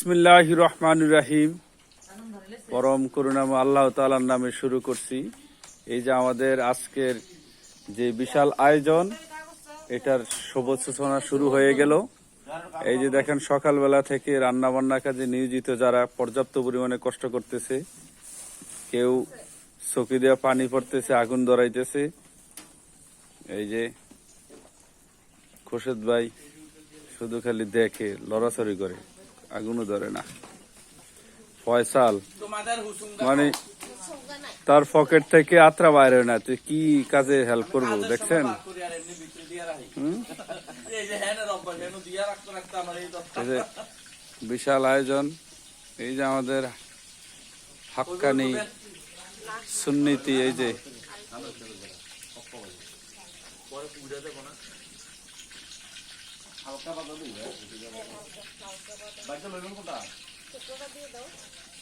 বিসমিল্লাহির রহমানির রহিম। পরম করুণাময় আল্লাহ তাআলার নামে শুরু করছি। এই যে আমাদের আজকের যে বিশাল আয়োজন, এটার শুভ সূচনা শুরু হয়ে গেল। এই যে দেখেন, সকালবেলা থেকে রান্না বান্না কাজে নিয়োজিত যারা পর্যাপ্ত পরিমাণে কষ্ট করতেছে। কেউ চকি দেওয়া পানি পড়তেছে, আগুন ধরাইতেছে। এই যে খোরশেদ ভাই শুধু খালি দেখে, লড়াচড়ি করে, আগুনও ধরে না। ফয়সাল মানে তার পকেট থেকে আত্রা বাইরে না, তুই কি কাজে হেল্প করবো দেখছেন। বিশাল আয়োজন। এই যে আমাদের হাক্কানি সুন্নিতি, এই যে হালকা